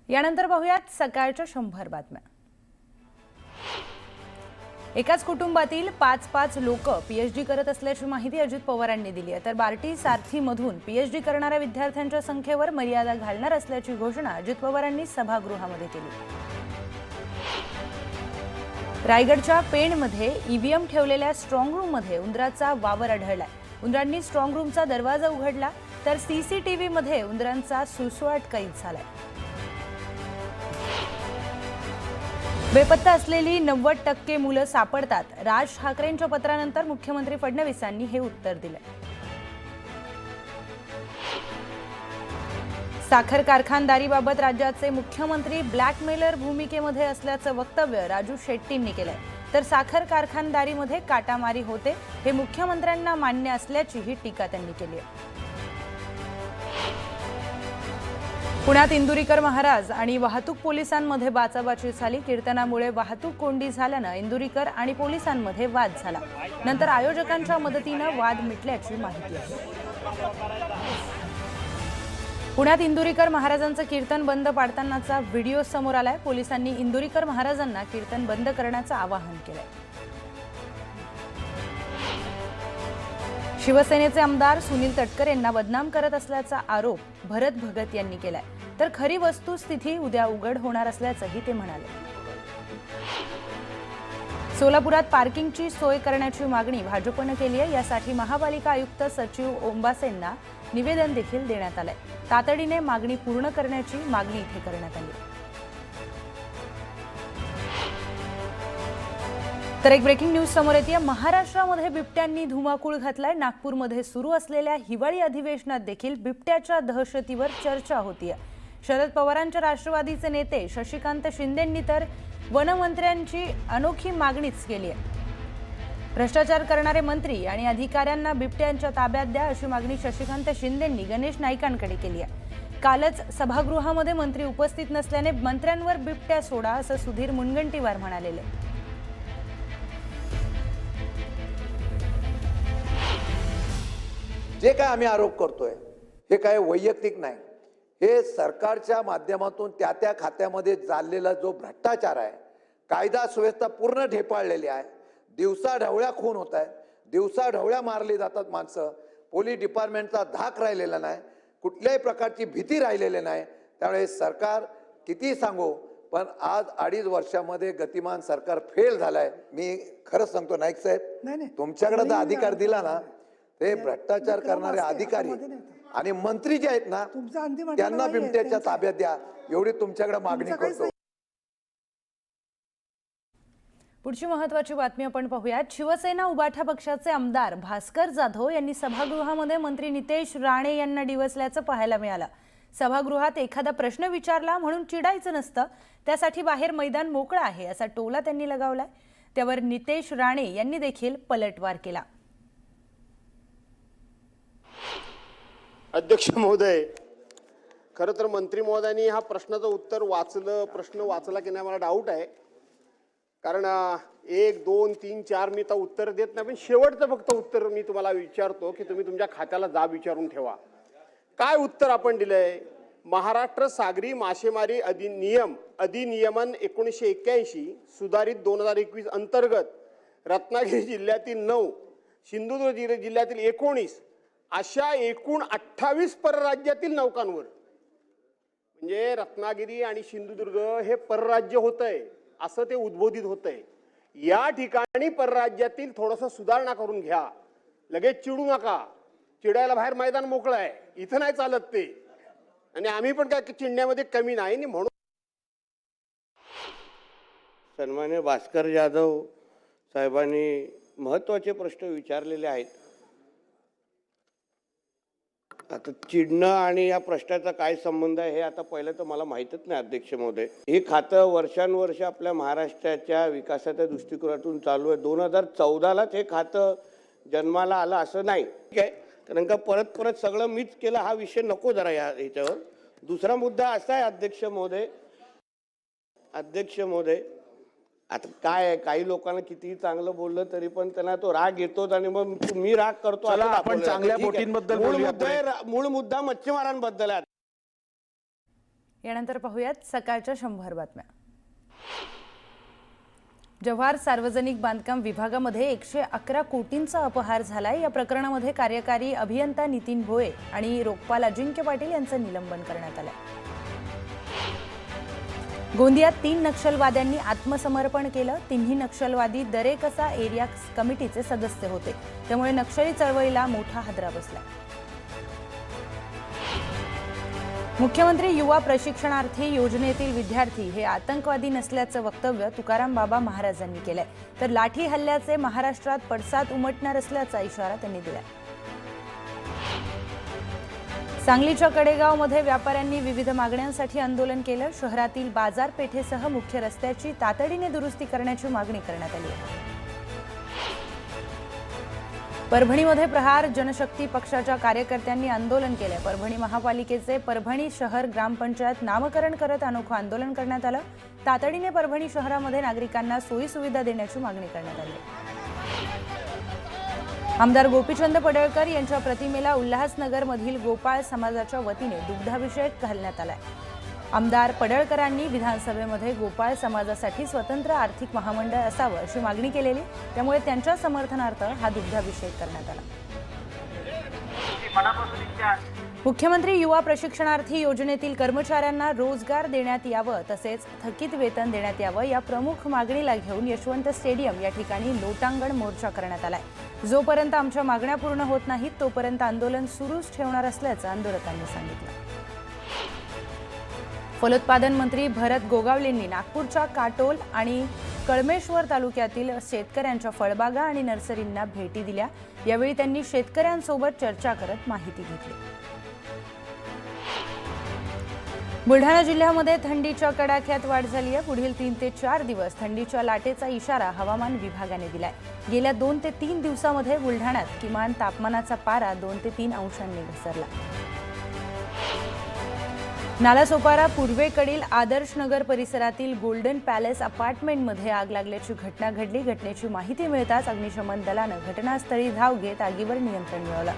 यानंतर पाहूयात सकाळच्या 100 बातम्या। एकाच कुटुंबातील 5-5 लोक पीएचडी करत असल्याची माहिती अजित पवारांनी दिली आहे। तर बार्टी सारथीमधून पीएचडी करणाऱ्या विद्यार्थ्यांच्या संख्येवर मर्यादा घालणार असल्याची घोषणा अजित पवारांनी सभागृहामध्ये केली। रायगडच्या पेणमध्ये ईव्हीएम ठेवलेल्या स्ट्रॉंग रूममध्ये उंदराचा वावर आढळलाय। उंदरांनी स्ट्रॉंग रूमचा दरवाजा उघडला तर सीसीटीव्हीमध्ये उंदरांचा सुळसुळाट कैद झालाय। बेपत्ता असलेली 90% मुलं सापडतात। राज ठाकरेंच्या पत्रानंतर मुख्यमंत्री फडणवीसांनी हे उत्तर दिले। साखर कारखानदारीबाबत राज्याचे मुख्यमंत्री ब्लॅकमेलर भूमिकेमध्ये असल्याचं वक्तव्य राजू शेट्टींनी केलंय। तर साखर कारखानदारीमध्ये काटामारी होते हे मुख्यमंत्र्यांना मान्य असल्याचीही टीका त्यांनी केली आहे। पुण्यात इंदुरीकर महाराज आणि वाहतूक पोलिसांमध्ये बाचाबाची झाली। कीर्तनामुळे वाहतूक कोंडी झाल्यानं इंदुरीकर आणि पोलिसांमध्ये वाद झाला। नंतर आयोजकांच्या मदतीनं वाद मिटल्याची माहिती आहे। पुण्यात इंदुरीकर महाराजांचं कीर्तन बंद पाडतानाचा व्हिडिओ समोर आलाय। पोलिसांनी इंदुरीकर महाराजांना कीर्तन बंद करण्याचं आवाहन केलंय। शिवसेनेचे आमदार सुनील तटकर यांना बदनाम करत असल्याचा आरोप भरत भगत यांनी केलाय। तर खरी वस्तुस्थिती उद्या उघड होणार असल्याचंही ते म्हणाले। सोलापुरात पार्किंगची सोय करण्याची मागणी भाजपने केली आहे। यासाठी महापालिका आयुक्त सचिव ओंबासेंना निवेदन देखील देण्यात आलंय। तातडीने मागणी पूर्ण करण्याची मागणी इथे करण्यात आली। तर एक ब्रेकिंग न्यूज समोर येते। महाराष्ट्रामध्ये बिबट्यांनी धुमाकूळ घातलाय। नागपूरमध्ये सुरू असलेल्या हिवाळी अधिवेशनात देखील बिबट्याच्या दहशतीवर चर्चा होतीये। शरद पवारांच्या राष्ट्रवादीचे नेते शशिकांत शिंदेंनी तर वनमंत्र्यांची अनोखी मागणीच केली आहे। भ्रष्टाचार करणारे मंत्री आणि अधिकाऱ्यांना बिबट्यांच्या ताब्यात द्या अशी मागणी शशिकांत शिंदेंनी गणेश नाईकांकडे केली आहे। कालच सभागृहामध्ये मंत्री उपस्थित नसल्याने मंत्र्यांवर बिबट्या सोडा असं सुधीर मुनगंटीवार म्हणालेले। जे काय आम्ही आरोप करतोय हे काय वैयक्तिक नाही, हे सरकारच्या माध्यमातून त्या खात्यामध्ये चाललेला जो भ्रष्टाचार आहे, कायदा सुव्यवस्था पूर्ण ढेपाळलेली आहे। दिवसा ढवळ्या खून होत आहेत, दिवसा ढवळ्या मारली जातात माणसं। पोलीस डिपार्टमेंटचा धाक राहिलेला नाही, कुठल्याही प्रकारची भीती राहिलेली नाही। त्यामुळे सरकार किती सांगू, पण आज 2.5 वर्षामध्ये गतिमान सरकार फेल झालाय। मी खरंच सांगतो नाईक साहेब, तुमच्याकडे जर अधिकार दिला ना, ते भ्रष्टाचार करणारे अधिकारी आणि मंत्री जे आहेत ना त्यांना बिबट्याच्या ताब्यात द्या, एवढी तुमच्याकडे मागणी करतो। पुढची महत्त्वाची बातमी आपण पाहूयात। शिवसेना उबाठा पक्षाचे आमदार भास्कर जाधव यांनी सभागृहामध्ये मंत्री नितेश राणे यांना डिवचल्याचं पाहायला मिळालं। सभागृहात एखादा प्रश्न विचारला म्हणून चिडायचं नसतं, त्यासाठी बाहेर मैदान मोकळं आहे असा टोला त्यांनी लगावलाय। त्यावर नितेश राणे यांनी देखील पलटवार केला। अध्यक्ष महोदय, खरं तर मंत्री महोदयांनी हा प्रश्नाचं उत्तर प्रश्न वाचला की नाही मला डाऊट आहे। कारण 1, 2, 3, 4 मी तर उत्तर देत नाही, पण शेवटचं फक्त उत्तर मी तुम्हाला विचारतो की तुम्ही तुमच्या खात्याला जाब विचारून ठेवा। काय उत्तर आपण दिलंय? महाराष्ट्र सागरी मासेमारी अधिनियमन 1981 सुधारित 2021 अंतर्गत रत्नागिरी जिल्ह्यातील 9, सिंधुदुर्ग जिल्ह्यातील 19 अशा एकूण 28 परराज्यातील नौकांवर, म्हणजे रत्नागिरी आणि सिंधुदुर्ग हे परराज्य होतंय असं ते उद्बोधित होतंय। या ठिकाणी परराज्यातील थोडंसं सुधारणा करून घ्या, लगेच चिडू नका। चिडायला बाहेर मैदान मोकळं आहे, इथं नाही चालत ते। आणि आम्ही पण काय चिडण्यामध्ये कमी नाही। म्हणून सन्मान्य भास्कर जाधव साहेबांनी महत्त्वाचे प्रश्न विचारलेले आहेत। आता चिडणं आणि या प्रश्नाचा काय संबंध आहे हे आता पहिलं तर मला माहीतच नाही अध्यक्ष महोदय। हे खातं वर्षानुवर्ष आपल्या महाराष्ट्राच्या विकासाच्या दृष्टिकोनातून चालू आहे। 2014लाच हे खातं जन्माला आलं असं नाही, ठीक आहे। कारण का परत सगळं मीच केलं हा विषय नको जरा याच्यावर। दुसरा मुद्दा असा आहे अध्यक्ष महोदय, आता काय आहे, काही लोकांना कितीही चांगलं बोललं तरी पण त्यांना तो राग येतोच आणि मग मी राग करतो। आपण चांगल्या बोटींबद्दल मूळ मुद्दा मच्छीमारांबद्दल आहे। यानंतर पाहूयात सकाळच्या 100 बातम्या. जव्हार सार्वजनिक बांधकाम विभागामध्ये 111 कोटींचा अपहार झालाय. या प्रकरणामध्ये कार्यकारी अभियंता नितीन भोये आणि लोकपाल अजिंक्य पाटील यांचं निलंबन करण्यात आलंय. गोंदियात 3 नक्षलवाद्यांनी आत्मसमर्पण केलं. तिन्ही नक्षलवादी दरेकसा एरिया कमिटीचे सदस्य होते, त्यामुळे नक्षली चळवळीला मोठा हादरा बसला. मुख्यमंत्री युवा प्रशिक्षणार्थी योजनेतील विद्यार्थी हे आतंकवादी नसल्याचं वक्तव्य तुकाराम बाबा महाराजांनी केलंय. तर लाठी हल्ल्याचे महाराष्ट्रात पडसाद उमटणार असल्याचा इशारा त्यांनी दिलाय. सांगलीच्या कडेगावमध्ये व्यापाऱ्यांनी विविध मागण्यांसाठी आंदोलन केलं. शहरातील बाजारपेठेसह मुख्य रस्त्याची तातडीने दुरुस्ती करण्याची मागणी करण्यात आली आहे. परभणीमध्ये प्रहार जनशक्ती पक्षाच्या कार्यकर्त्यांनी आंदोलन केले. परभणी महापालिकेचे परभणी शहर ग्रामपंचायत नामकरण करत अनोखं आंदोलन करण्यात आलं. तातडीने परभणी शहरामध्ये नागरिकांना सोयी सुविधा देण्याची मागणी करण्यात आली. आमदार गोपीचंद पडळकर यांच्या प्रतिमेला उल्हासनगरमधील गोपाळ समाजाच्या वतीने दुग्धाभिषेक घालण्यात आलाय. आमदार पडळकरांनी विधानसभेमध्ये गोपाळ समाजासाठी स्वतंत्र आर्थिक महामंडळ असावं अशी मागणी केलेली, त्यामुळे त्यांच्या समर्थनार्थ हा दुग्धाभिषेक करण्यात आला. मुख्यमंत्री युवा प्रशिक्षणार्थी योजनेतील कर्मचाऱ्यांना रोजगार देण्यात यावं तसेच थकीत वेतन देण्यात यावं या प्रमुख मागणीला घेऊन यशवंत स्टेडियम या ठिकाणी लोटांगण मोर्चा करण्यात आलाय. जोपर्यंत आमच्या मागण्या पूर्ण होत नाहीत तोपर्यंत आंदोलन सुरूच ठेवणार असल्याचं आंदोलकांनी सांगितलं. फलोत्पादन मंत्री भरत गोगावलेंनी नागपूरच्या काटोल आणि कळमेश्वर तालुक्यातील शेतकऱ्यांच्या फळबागा आणि नर्सरींना भेटी दिल्या. यावेळी त्यांनी शेतकऱ्यांसोबत चर्चा करत माहिती घेतली. बुलढाणा जिल्ह्यामध्ये थंडीच्या कडाक्यात वाढ झाली आहे. पुढील 3 ते 4 दिवस थंडीच्या लाटेचा इशारा हवामान विभागाने दिलाय. गेल्या 2 ते 3 दिवसामध्ये बुलढाण्यात किमान तापमानाचा पारा 2 ते 3 अंशांनी घसरला. नालासोपारा पूर्वेकडील आदर्श नगर परिसरातील गोल्डन पॅलेस अपार्टमेंटमध्ये आग लागल्याची घटना घडली. घटनेची माहिती मिळताच अग्निशमन दलानं घटनास्थळी धाव घेत आगीवर नियंत्रण मिळवलं.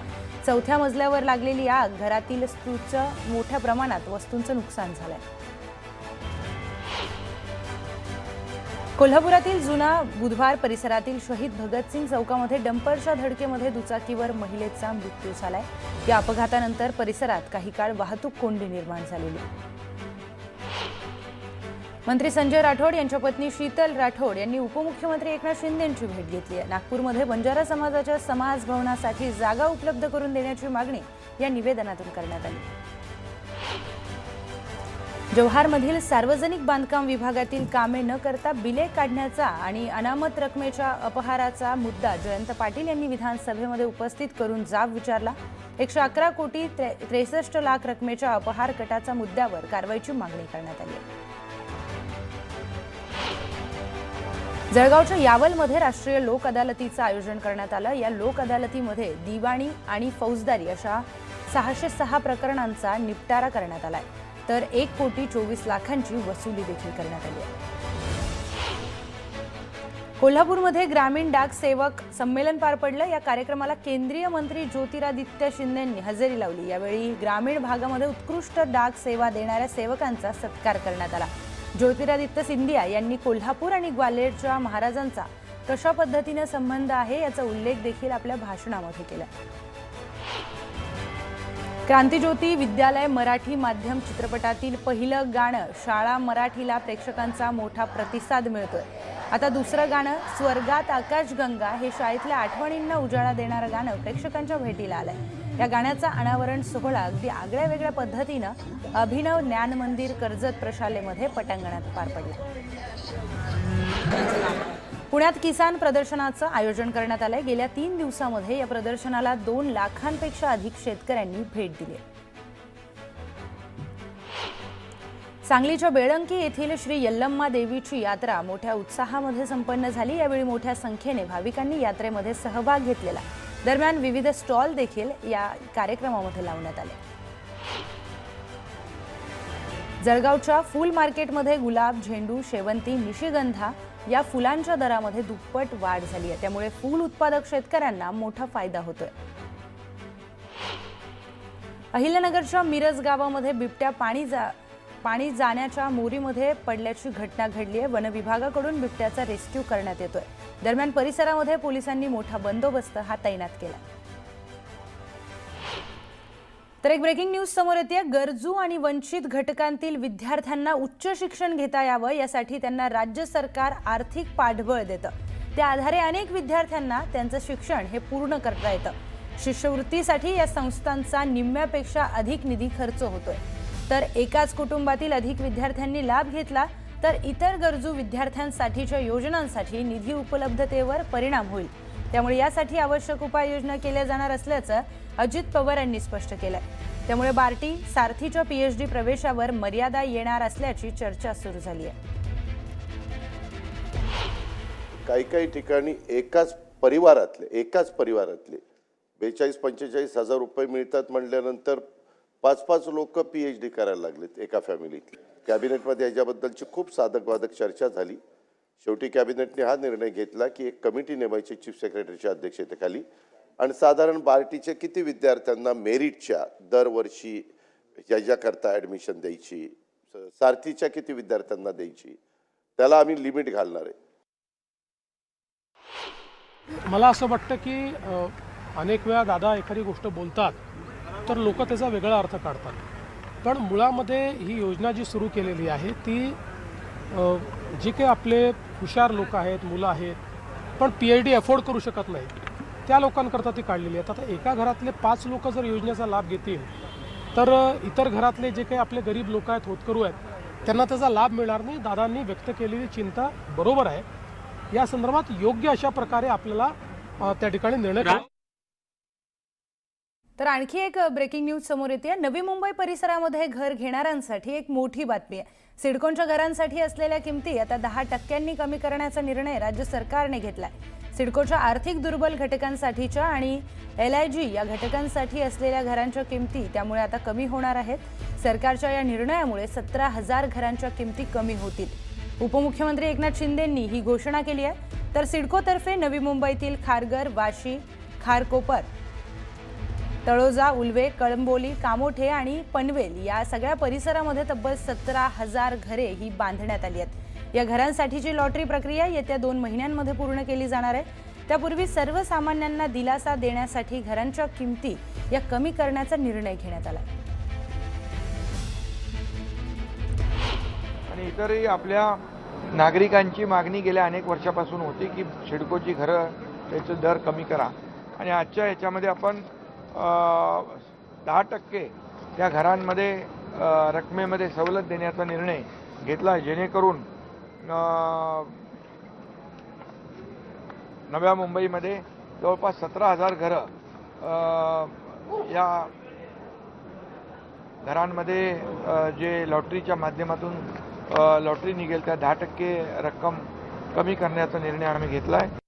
4थ्या मजल्यावर लागलेली आग घरातील मोठ्या प्रमाणात वस्तूंचं नुकसान झालंय. कोल्हापुरातील जुना बुधवार परिसरातील शहीद भगतसिंग चौकामध्ये डंपरच्या धडकेमध्ये दुचाकीवर महिलेचा मृत्यू झालाय. या अपघातानंतर परिसरात काही काळ वाहतूक कोंडी निर्माण झालेली. मंत्री संजय राठोड यांच्या पत्नी शीतल राठोड यांनी उपमुख्यमंत्री एकनाथ शिंदे यांची भेट घेतली आहे. नागपूरमध्ये बंजारा समाजाच्या समाज भवनासाठी जागा उपलब्ध करून देण्याची मागणी या निवेदनातून करण्यात आली. जव्हारमधील सार्वजनिक बांधकाम विभागातील कामे न करता बिले काढण्याचा आणि अनामत रकमेच्या अपहाराचा मुद्दा जयंत पाटील यांनी विधानसभेमध्ये उपस्थित करून जाब विचारला. 111 कोटी 63 लाख रकमेच्या अपहार कटाचा मुद्द्यावर कारवाईची मागणी करण्यात आली. जळगावच्या यावलमध्ये राष्ट्रीय लोक अदालतीचं आयोजन करण्यात आलं. या लोक अदालतीमध्ये दिवाणी आणि फौजदारी अशा 606 प्रकरणांचा निपटारा करण्यात आलाय. तर 1 कोटी 24 लाखांची वसुली देखील करण्यात आली आहे. कोल्हापूरमध्ये ग्रामीण डाक सेवक संमेलन पार पडलं. या कार्यक्रमाला केंद्रीय मंत्री ज्योतिरादित्य शिंदेंनी हजेरी लावली. यावेळी ग्रामीण भागामध्ये उत्कृष्ट डाक सेवा देणाऱ्या सेवकांचा सत्कार करण्यात आला. ज्योतिरादित्य सिंधिया यांनी कोल्हापूर आणि ग्वाल्हेरच्या महाराजांचा कशा पद्धतीने संबंध आहे याचा उल्लेख देखील आपल्या भाषणामध्ये केला. क्रांतिज्योती विद्यालय मराठी माध्यम चित्रपटातील पहिलं गाणं शाळा मराठीला प्रेक्षकांचा मोठा प्रतिसाद मिळतोय. आता दुसरं गाणं स्वर्गात आकाशगंगा हे शाळेतल्या आठवणींना उजाळा देणारं गाणं प्रेक्षकांच्या भेटीला आलंय. या गाण्याचा अनावरण सोहळा अगदी आगळ्या वेगळ्या पद्धतीनं अभिनव ज्ञान मंदिर कर्जत प्रशालेमध्ये पटांगणात पार पडला. पुण्यात किसान प्रदर्शनाचं आयोजन करण्यात आलंय. गेल्या 3 दिवसांमध्ये या प्रदर्शनाला 2 लाखांपेक्षा अधिक शेतकऱ्यांनी भेट दिली. सांगलीच्या बेळंकी येथील श्री यल्लम्मा देवीची यात्रा मोठ्या उत्साहामध्ये संपन्न झाली. यावेळी मोठ्या संख्येने भाविकांनी यात्रेमध्ये सहभाग घेतलेला. दरम्यान विविध स्टॉल देखील या कार्यक्रमामध्ये लावण्यात आले. जळगावच्या फूल मार्केटमध्ये गुलाब, झेंडू, शेवंती, निशिगंधा या फुलांच्या दरामध्ये दुप्पट वाढ झाली आहे. त्यामुळे फूल उत्पादक शेतकऱ्यांना मोठा फायदा होतोय. अहिल्यानगरच्या मिरज गावामध्ये बिबट्या पाणी जाण्याच्या मोरीमध्ये पडल्याची घटना घडली आहे। वन विभागाकडून बिबट्याचा रेस्क्यू करण्यात येतोय। दरम्यान परिसरामध्ये पोलिसांनी मोठा बंदोबस्त तैनात केला। तर एक ब्रेकिंग न्यूज समोर येते। गरजू आणि वंचित घटकांतील विद्यार्थ्यांना उच्च शिक्षण घेता यावं यासाठी त्यांना राज्य सरकार आर्थिक पाठबळ देतं। त्या आधारे अनेक विद्यार्थ्यांना त्यांचं शिक्षण हे पूर्ण करता येतं। शिष्यवृत्तीसाठी या संस्थांचा निम्म्यापेक्षा अधिक निधी खर्च होतोय। तर एकाच कुटुंबातील अधिक विद्यार्थ्यांनी लाभ घेतला तर इतर गरजू विद्यार्थ्यांसाठीच्या योजनांसाठी निधी उपलब्धतेवर परिणाम होईल। त्यामुळे यासाठी आवश्यक उपाययोजना केल्या जाणार असल्याचं अजित पवार यांनी स्पष्ट केलंय। त्यामुळे बार्टी सारथीच्या पीएचडी प्रवेशावर मर्यादा येणार असल्याची चर्चा सुरू झाली आहे। काही ठिकाणी एकाच परिवारातले 42-45 हजार रुपये मिळतात म्हटल्यानंतर 5-5 लोक पीएचडी करायला लागलेत एका फॅमिलीतले। कॅबिनेटमध्ये याच्याबद्दलची खूप साधक-वादक चर्चा झाली। शेवटी कॅबिनेटने हा निर्णय घेतला की एक कमिटी नेमायची चीफ सेक्रेटरीच्या अध्यक्षतेखाली आणि साधारण बार्टीच्या किती विद्यार्थ्यांना मेरिटच्या दरवर्षी याच्याकरता ॲडमिशन द्यायची, सारथीच्या किती विद्यार्थ्यांना द्यायची, त्याला आम्ही लिमिट घालणार आहे। मला असं वाटतं की अनेक वेळा दादा एखादी गोष्ट बोलतात तर लोक त्याचा वेगळा अर्थ काढतात, पण मुळामध्ये ही योजना जी सुरू केलेली आहे ती जी काही आपले हुशार लोक आहेत, मुलं आहेत, पण PhD अफोर्ड करू शकत नाही त्या लोकांकरता ती काढलेली आहे। आता एका घरातले 5 लोक जर योजनेचा लाभ घेतील तर इतर घरातले जे काही आपले गरीब लोक आहेत, होतकरू आहेत, त्यांना त्याचा लाभ मिळणार नाही। दादांनी व्यक्त केलेली चिंता बरोबर आहे। या संदर्भात योग्य अशा प्रकारे आपल्याला त्या ठिकाणी निर्णय तर आणखी एक ब्रेकिंग न्यूज समोर येते। नवी मुंबई परिसरामध्ये घर घेणाऱ्यांसाठी एक मोठी बातमी आहे। सिडकोच्या घरांसाठी असलेल्या किमती आता 10% कमी करण्याचा निर्णय राज्य सरकारने घेतलाय। सिडकोच्या आर्थिक दुर्बल घटकांसाठीच्या आणि LIG या घटकांसाठी असलेल्या घरांच्या किमती त्यामुळे आता कमी होणार आहेत। सरकारच्या या निर्णयामुळे 17,000 घरांच्या किमती कमी होतील। उपमुख्यमंत्री एकनाथ शिंदेंनी ही घोषणा केली आहे। तर सिडकोतर्फे नवी मुंबईतील खारघर, वाशी, खारकोपर, तळोजा, उल्वे, कळंबोली, कामोठे आणि पनवेल या सगळ्या परिसरामध्ये तब्बल 17,000 घरे ही बांधण्यात आली आहेत। या घरांसाठीची लॉटरी प्रक्रिया येत्या 2 महिन्यांमध्ये पूर्ण केली जाणार आहे। त्यापूर्वी सर्वसामान्यांना दिलासा देण्यासाठी घरांच्या किमती या कमी करण्याचा निर्णय घेण्यात आला। आणि इतरही आपल्या नागरिकांची मागणी गेल्या अनेक वर्षापासून होती की सिडकोची घरं त्याचे दर कमी करा आणि आजच्या याच्यामध्ये आपण 10% त्या घरांमध्ये रकमेमध्ये सवलत देण्याचा निर्णय घेतला, जेणेकरून नव्या मुंबईमध्ये जवळपास 17,000 घरं या घरांमध्ये जे लॉटरीच्या माध्यमातून लॉटरी निघेल त्या 10% रक्कम कमी करण्याचा निर्णय आम्ही घेतला आहे।